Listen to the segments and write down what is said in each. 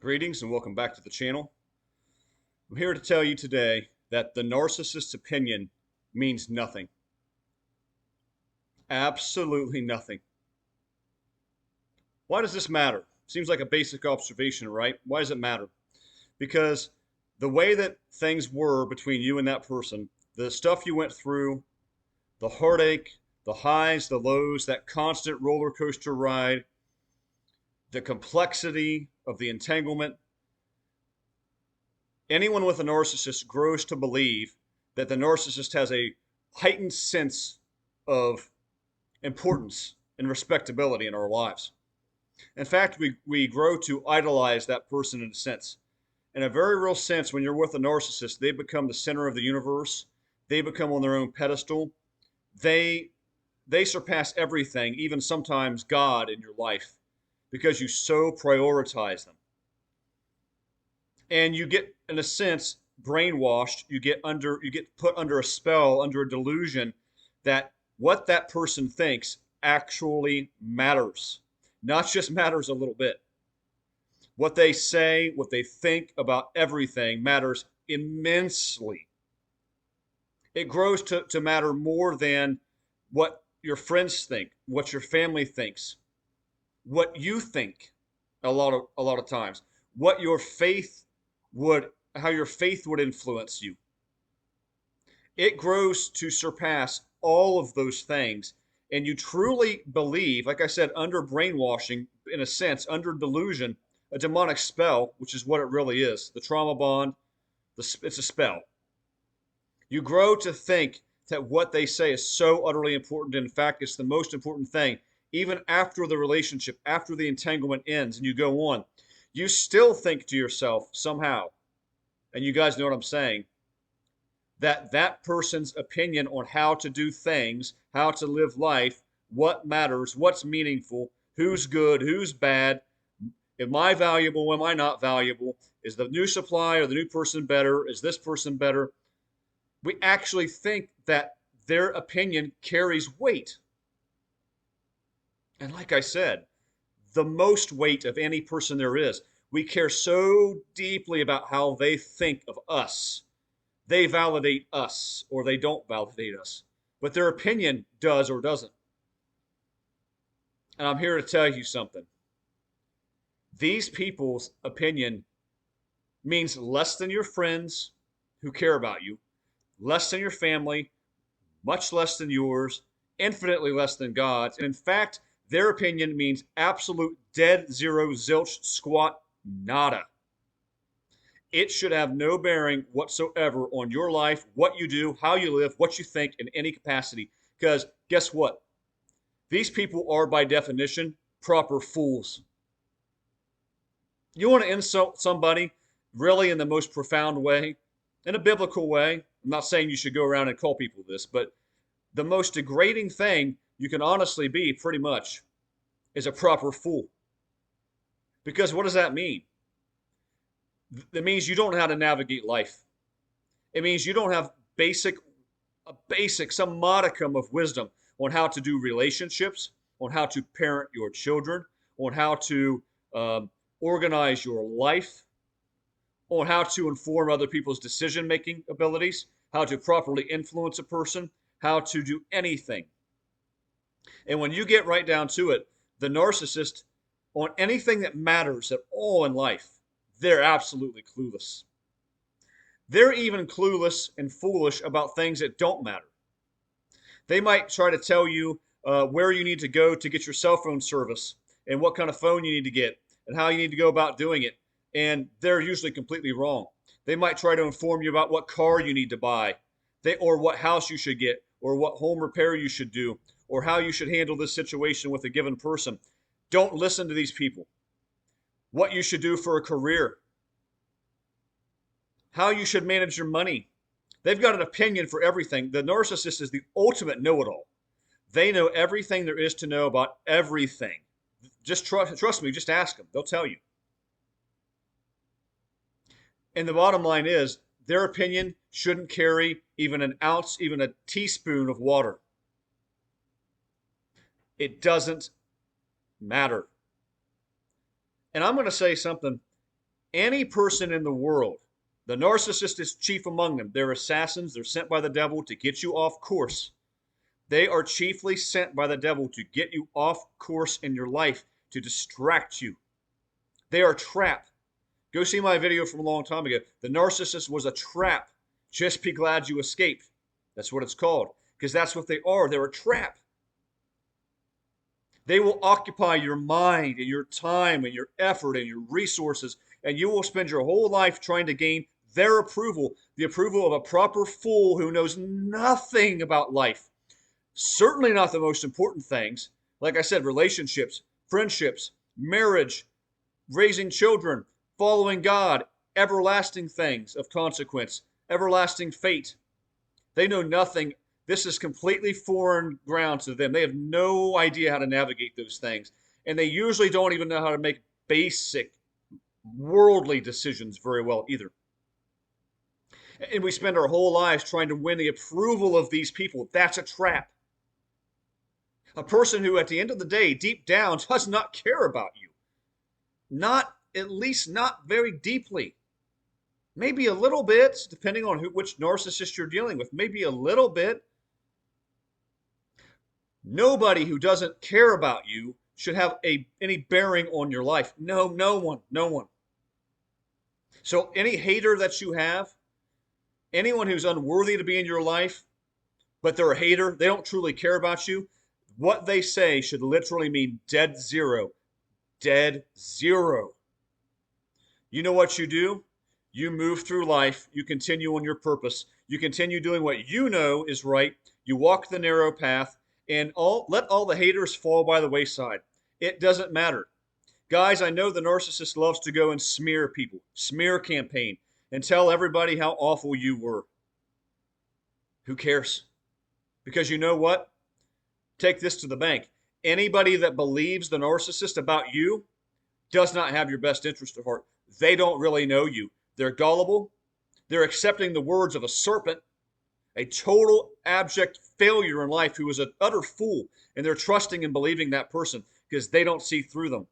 Greetings and welcome back to the channel. I'm here to tell you today that the narcissist's opinion means nothing. Absolutely nothing. Why does this matter? Seems like a basic observation, right? Why does it matter? Because the way that things were between you and that person, the stuff you went through, the heartache, the highs, the lows, that constant roller coaster ride, the complexity of the entanglement, anyone with a narcissist grows to believe that the narcissist has a heightened sense of importance and respectability in our lives. In fact, we grow to idolize that person in a sense. In a very real sense, when you're with a narcissist, they become the center of the universe. They become on their own pedestal. They they surpass everything, even sometimes God in your life, because you so prioritize them. And you get, in a sense, brainwashed. You get put under a spell, under a delusion that what that person thinks actually matters. Not just matters a little bit. What they say, what they think about everything matters immensely. It grows to matter more than what your friends think, what your family thinks, what you think a lot of times, what your faith would how your faith would influence you. It grows to surpass all of those things. And you truly believe, like I said, under brainwashing, in a sense, under delusion, a demonic spell, which is what it really is. The trauma bond, it's a spell. You grow to think that what they say is so utterly important. In fact, it's the most important thing. Even after the relationship, after the entanglement ends and you go on, you still think to yourself somehow, and you guys know what I'm saying, that that person's opinion on how to do things, how to live life, what matters, what's meaningful, who's good, who's bad, am I valuable, am I not valuable, is the new supply or the new person better, is this person better? We actually think that their opinion carries weight. And like I said, the most weight of any person there is. We care so deeply about how they think of us. They validate us or they don't validate us. But their opinion does or doesn't. And I'm here to tell you something. These people's opinion means less than your friends who care about you, less than your family, much less than yours, infinitely less than God's. And in fact, their opinion means absolute dead zero, zilch, squat, nada. It should have no bearing whatsoever on your life, what you do, how you live, what you think in any capacity. Because guess what? These people are, by definition, proper fools. You want to insult somebody really in the most profound way, in a biblical way. I'm not saying you should go around and call people this, but the most degrading thing you can honestly be, pretty much, is a proper fool. Because what does that mean? It means you don't know how to navigate life. It means you don't have some modicum of wisdom on how to do relationships, on how to parent your children, on how to organize your life, on how to inform other people's decision making abilities, how to properly influence a person, how to do anything. And when you get right down to it, the narcissist, on anything that matters at all in life, they're absolutely clueless. They're even clueless and foolish about things that don't matter. They might try to tell you where you need to go to get your cell phone service and what kind of phone you need to get and how you need to go about doing it. And they're usually completely wrong. They might try to inform you about what car you need to buy, or what house you should get, or what home repair you should do, or how you should handle this situation with a given person. Don't listen to these people. What you should do for a career, how you should manage your money. They've got an opinion for everything. The narcissist is the ultimate know it all. They know everything there is to know about everything. Just trust me, just ask them. They'll tell you. And the bottom line is their opinion shouldn't carry even an ounce, even a teaspoon of water. It doesn't matter. And I'm going to say something. Any person in the world, the narcissist is chief among them. They're assassins. They're sent by the devil to get you off course. They are chiefly sent by the devil to get you off course in your life, to distract you. They are a trap. Go see my video from a long time ago. The narcissist was a trap. Just be glad you escaped. That's what it's called. Because that's what they are. They're a trap. They will occupy your mind and your time and your effort and your resources, and you will spend your whole life trying to gain their approval, the approval of a proper fool who knows nothing about life. Certainly not the most important things. Like I said, relationships, friendships, marriage, raising children, following God, everlasting things of consequence, everlasting fate. They know nothing. This is completely foreign ground to them. They have no idea how to navigate those things. And they usually don't even know how to make basic worldly decisions very well either. And we spend our whole lives trying to win the approval of these people. That's a trap. A person who, at the end of the day, deep down, does not care about you. Not, at least not very deeply. Maybe a little bit, depending on which narcissist you're dealing with. Maybe a little bit. Nobody who doesn't care about you should have any bearing on your life. No one. So any hater that you have, anyone who's unworthy to be in your life, but they're a hater, they don't truly care about you, what they say should literally mean dead zero. Dead zero. You know what you do? You move through life. You continue on your purpose. You continue doing what you know is right. You walk the narrow path, and let all the haters fall by the wayside. It doesn't matter. Guys, I know the narcissist loves to go and smear people, smear campaign, and tell everybody how awful you were. Who cares? Because you know what? Take this to the bank. Anybody that believes the narcissist about you does not have your best interest at heart. They don't really know you. They're gullible. They're accepting the words of a serpent, a total abject failure in life who is an utter fool, and they're trusting and believing that person because they don't see through them.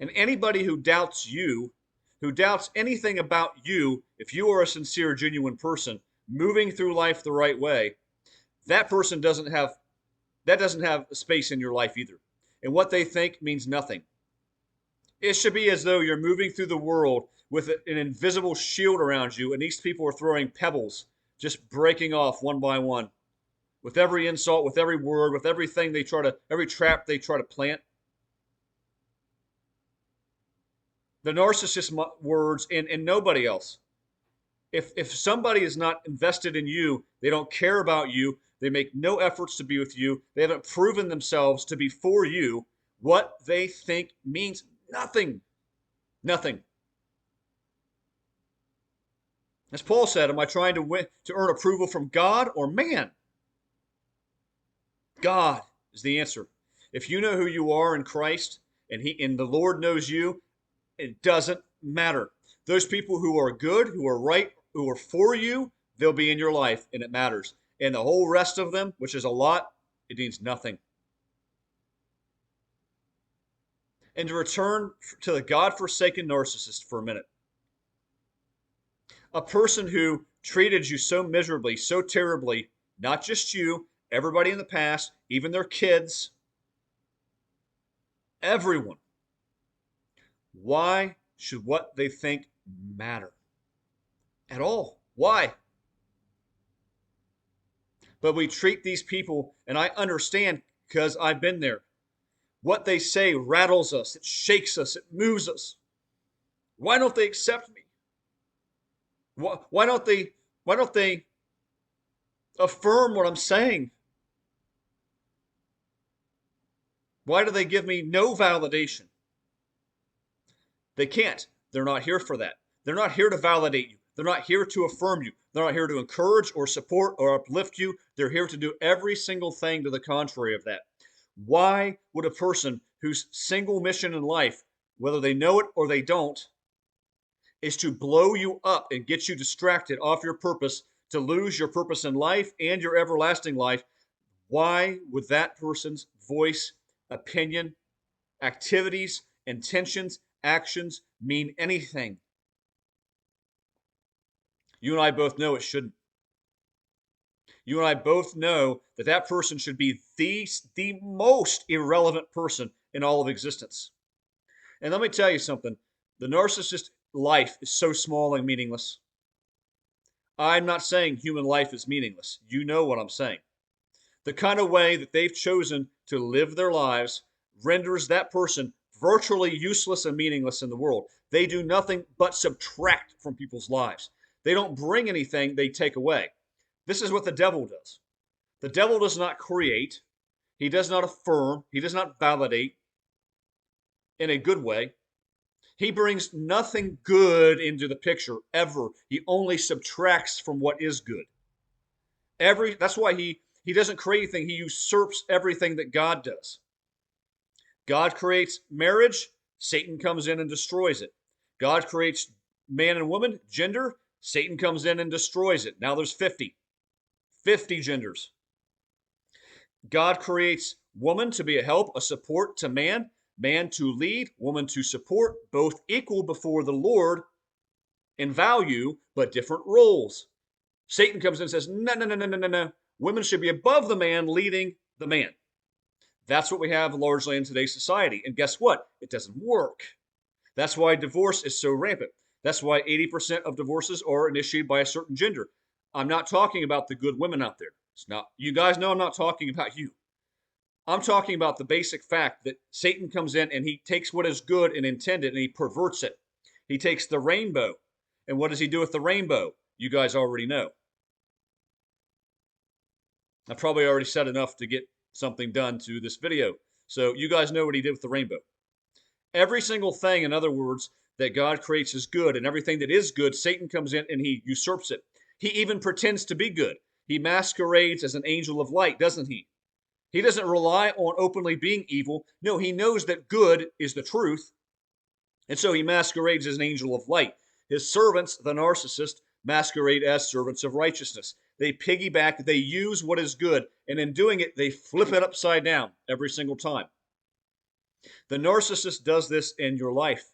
And anybody who doubts you, who doubts anything about you, if you are a sincere, genuine person moving through life the right way, that person doesn't have a space in your life either. And what they think means nothing. It should be as though you're moving through the world with an invisible shield around you, and these people are throwing pebbles, just breaking off one by one, with every insult, with every word, with everything every trap they try to plant. The narcissist words and nobody else. If somebody is not invested in you, they don't care about you, they make no efforts to be with you, they haven't proven themselves to be for you, what they think means nothing. Nothing. As Paul said, am I trying to earn approval from God or man? God is the answer. If you know who you are in Christ and the Lord knows you, it doesn't matter. Those people who are good, who are right, who are for you, they'll be in your life, and it matters. And the whole rest of them, which is a lot, it means nothing. And to return to the God-forsaken narcissist for a minute. A person who treated you so miserably, so terribly, not just you, everybody in the past, even their kids, everyone. Why should what they think matter at all? Why? But we treat these people, and I understand because I've been there. What they say rattles us, it shakes us, it moves us. Why don't they accept me? Why don't they affirm what I'm saying? Why do they give me no validation? They can't. They're not here for that. They're not here to validate you. They're not here to affirm you. They're not here to encourage or support or uplift you. They're here to do every single thing to the contrary of that. Why would a person whose single mission in life, whether they know it or they don't, is to blow you up and get you distracted off your purpose, to lose your purpose in life and your everlasting life, why would that person's voice, opinion, activities, intentions, actions mean anything. You and I both know it shouldn't. You and I both know that that person should be the most irrelevant person in all of existence. And let me tell you something. The narcissist life is so small and meaningless. I'm not saying human life is meaningless. You know what I'm saying. The kind of way that they've chosen to live their lives renders that person virtually useless and meaningless in the world. They do nothing but subtract from people's lives. They don't bring anything, they take away. This is what the devil does. The devil does not create, he does not affirm, he does not validate in a good way. He brings nothing good into the picture ever. He only subtracts from what is good. That's why he doesn't create anything. He usurps everything that God does. God creates marriage, Satan comes in and destroys it. God creates man and woman, gender, Satan comes in and destroys it. Now there's 50 genders. God creates woman to be a help, a support to man, man to lead, woman to support, both equal before the Lord in value, but different roles. Satan comes in and says, no, no, no, no, no, no, no. Women should be above the man, leading the man. That's what we have largely in today's society. And guess what? It doesn't work. That's why divorce is so rampant. That's why 80% of divorces are initiated by a certain gender. I'm not talking about the good women out there. It's not. You guys know I'm not talking about you. I'm talking about the basic fact that Satan comes in and he takes what is good and intended and he perverts it. He takes the rainbow. And what does he do with the rainbow? You guys already know. I probably already said enough to get something done to this video. So you guys know what he did with the rainbow. Every single thing, in other words, that God creates is good, and everything that is good, Satan comes in and he usurps it. He even pretends to be good. He masquerades as an angel of light, doesn't he? He doesn't rely on openly being evil. No, he knows that good is the truth, and so he masquerades as an angel of light. His servants, the narcissist, masquerade as servants of righteousness. They piggyback, they use what is good, and in doing it, they flip it upside down every single time. The narcissist does this in your life.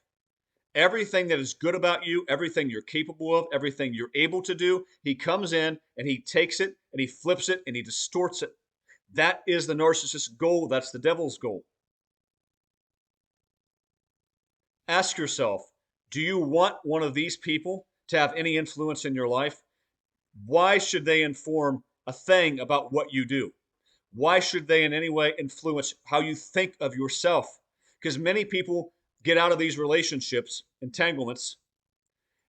Everything that is good about you, everything you're capable of, everything you're able to do, he comes in and he takes it and he flips it and he distorts it. That is the narcissist's goal. That's the devil's goal. Ask yourself, do you want one of these people to have any influence in your life? Why should they inform a thing about what you do? Why should they in any way influence how you think of yourself? Because many people get out of these relationships, entanglements,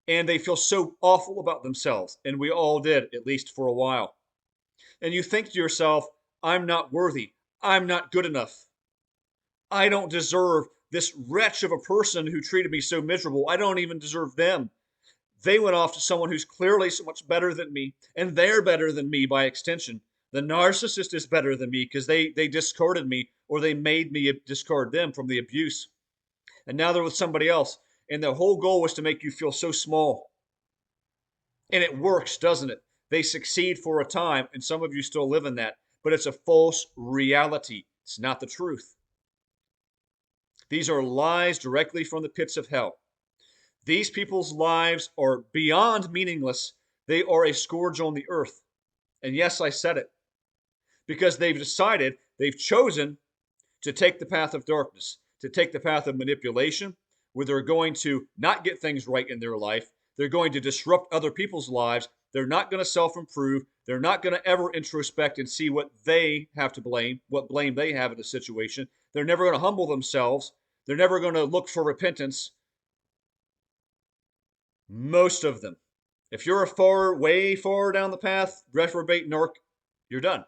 and they feel so awful about themselves. And we all did, at least for a while. And you think to yourself, I'm not worthy. I'm not good enough. I don't deserve this wretch of a person who treated me so miserable. I don't even deserve them. They went off to someone who's clearly so much better than me, and they're better than me by extension. The narcissist is better than me because they discarded me, or they made me discard them from the abuse. And now they're with somebody else. And the whole goal was to make you feel so small. And it works, doesn't it? They succeed for a time, and some of you still live in that. But it's a false reality. It's not the truth. These are lies directly from the pits of hell. These people's lives are beyond meaningless. They are a scourge on the earth. And yes, I said it. Because they've chosen to take the path of darkness, to take the path of manipulation, where they're going to not get things right in their life. They're going to disrupt other people's lives. They're not going to self-improve. They're not going to ever introspect and see what they have to blame, what blame they have in the situation. They're never going to humble themselves. They're never going to look for repentance. Most of them. If you're way far down the path, reprobate, narc, you're done.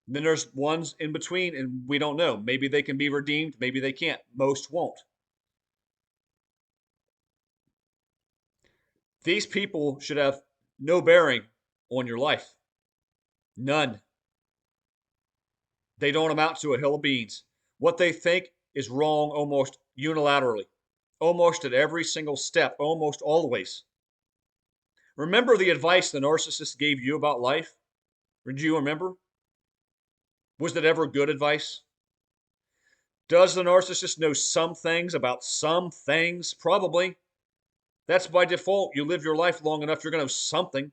And then there's ones in between, and we don't know. Maybe they can be redeemed, maybe they can't. Most won't. These people should have no bearing on your life. None. They don't amount to a hill of beans. What they think is wrong almost unilaterally, almost at every single step, almost always. Remember the advice the narcissist gave you about life? Do you remember? Was that ever good advice? Does the narcissist know some things about some things? Probably. That's by default. You live your life long enough, you're going to know something.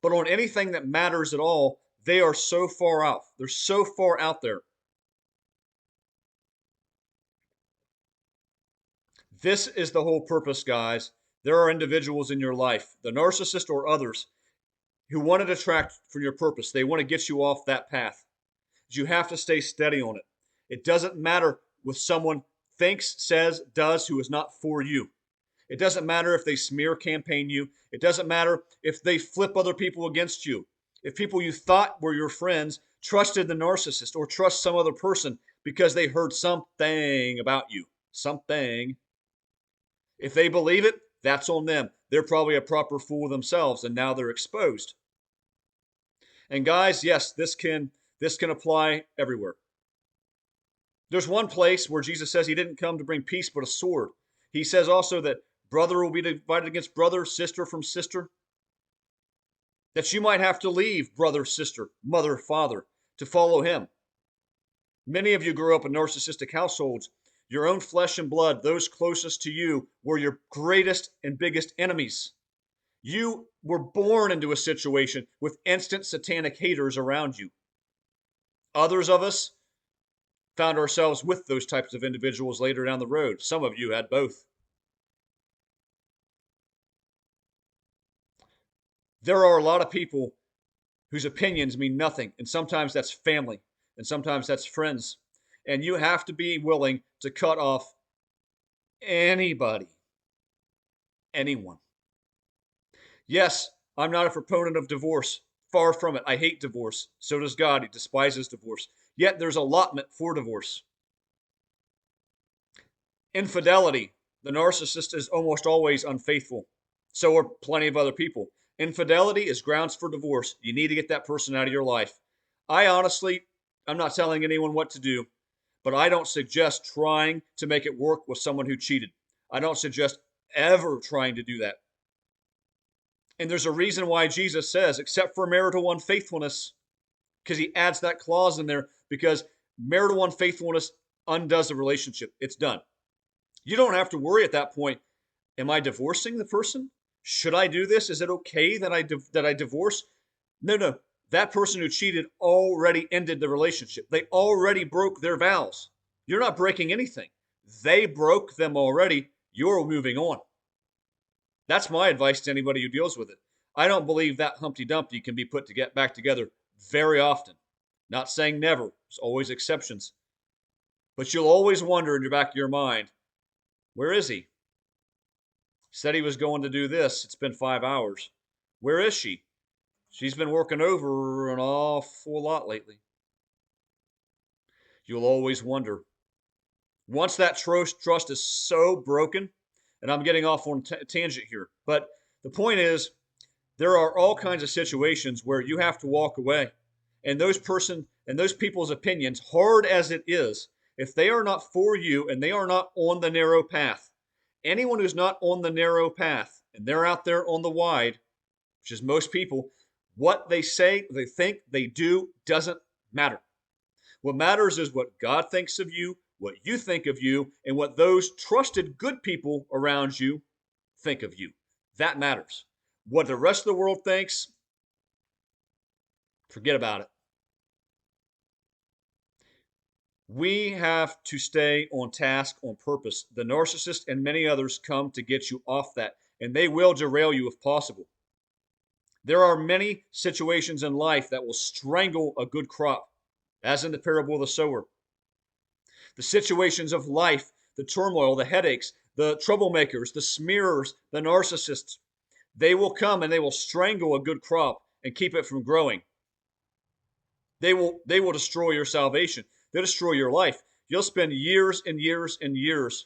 But on anything that matters at all, they are so far off. They're so far out there. This is the whole purpose, guys. There are individuals in your life, the narcissist or others, who want to detract from your purpose. They want to get you off that path. You have to stay steady on it. It doesn't matter what someone thinks, says, does who is not for you. It doesn't matter if they smear campaign you. It doesn't matter if they flip other people against you. If people you thought were your friends trusted the narcissist or trust some other person because they heard something about you, something. If they believe it, that's on them. They're probably a proper fool themselves, and now they're exposed. And guys, yes, this can apply everywhere. There's one place where Jesus says he didn't come to bring peace but a sword. He says also that brother will be divided against brother, sister from sister. That you might have to leave brother, sister, mother, father to follow him. Many of you grew up in narcissistic households. Your own flesh and blood, those closest to you, were your greatest and biggest enemies. You were born into a situation with instant satanic haters around you. Others of us found ourselves with those types of individuals later down the road. Some of you had both. There are a lot of people whose opinions mean nothing, and sometimes that's family, and sometimes that's friends. And you have to be willing to cut off anybody, anyone. Yes, I'm not a proponent of divorce. Far from it. I hate divorce. So does God. He despises divorce. Yet there's allotment for divorce. Infidelity. The narcissist is almost always unfaithful. So are plenty of other people. Infidelity is grounds for divorce. You need to get that person out of your life. I'm not telling anyone what to do, but I don't suggest trying to make it work with someone who cheated. I don't suggest ever trying to do that. And there's a reason why Jesus says, except for marital unfaithfulness, because he adds that clause in there, because marital unfaithfulness undoes the relationship. It's done. You don't have to worry at that point. Am I divorcing the person? Should I do this? Is it okay that I divorce? No. That person who cheated already ended the relationship. They already broke their vows. You're not breaking anything. They broke them already. You're moving on. That's my advice to anybody who deals with it. I don't believe that Humpty Dumpty can be put to get back together very often. Not saying never. There's always exceptions. But you'll always wonder in the back of your mind, where is he? Said he was going to do this. It's been 5 hours. Where is she? She's been working over an awful lot lately. You'll always wonder. Once that trust is so broken, and I'm getting off on a tangent here, but the point is, there are all kinds of situations where you have to walk away. And those people's opinions, hard as it is, if they are not for you and they are not on the narrow path, anyone who's not on the narrow path and they're out there on the wide, which is most people, what they say, they think, they do doesn't matter. What matters is what God thinks of you, what you think of you, and what those trusted good people around you think of you. That matters. What the rest of the world thinks, forget about it. We have to stay on task, on purpose. The narcissist and many others come to get you off that, and they will derail you if possible. There are many situations in life that will strangle a good crop, as in the parable of the sower. The situations of life, the turmoil, the headaches, the troublemakers, the smearers, the narcissists, they will come and they will strangle a good crop and keep it from growing. They will destroy your salvation. They'll destroy your life. You'll spend years and years and years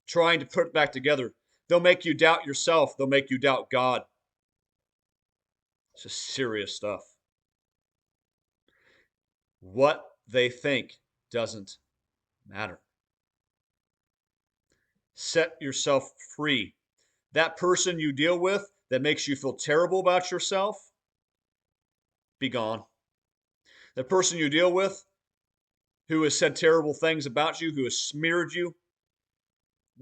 trying to put it back together. They'll make you doubt yourself. They'll make you doubt God. It's just serious stuff. What they think doesn't matter. Set yourself free. That person you deal with that makes you feel terrible about yourself, be gone. The person you deal with who has said terrible things about you, who has smeared you,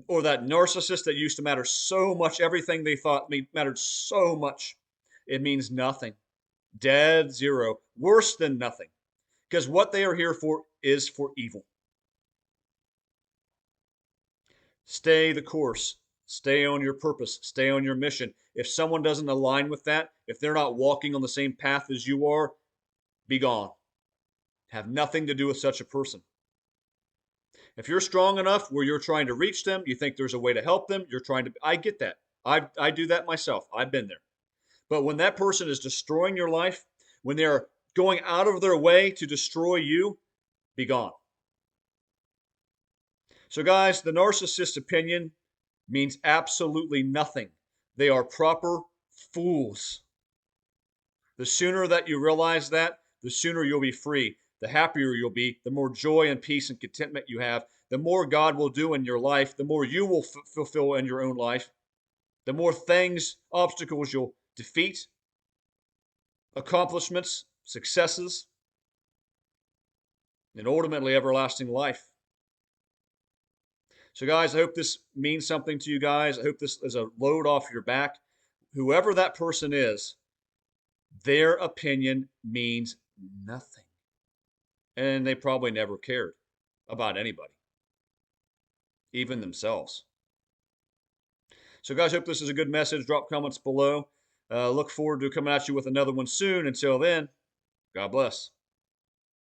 or that narcissist that used to matter so much, everything they thought mattered so much, it means nothing. Dead zero. Worse than nothing. Because what they are here for is for evil. Stay the course. Stay on your purpose. Stay on your mission. If someone doesn't align with that, if they're not walking on the same path as you are, be gone. Have nothing to do with such a person. If you're strong enough where you're trying to reach them, you think there's a way to help them, I get that. I do that myself. I've been there. But when that person is destroying your life, when they're going out of their way to destroy you, be gone. So, guys, the narcissist's opinion means absolutely nothing. They are proper fools. The sooner that you realize that, the sooner you'll be free. The happier you'll be, the more joy and peace and contentment you have, the more God will do in your life, the more you will fulfill in your own life, the more things, obstacles you'll defeat, accomplishments, successes, and ultimately everlasting life. So, guys, I hope this means something to you guys. I hope this is a load off your back. Whoever that person is, their opinion means nothing. And they probably never cared about anybody, even themselves. So, guys, hope this is a good message. Drop comments below. Look forward to coming at you with another one soon. Until then, God bless.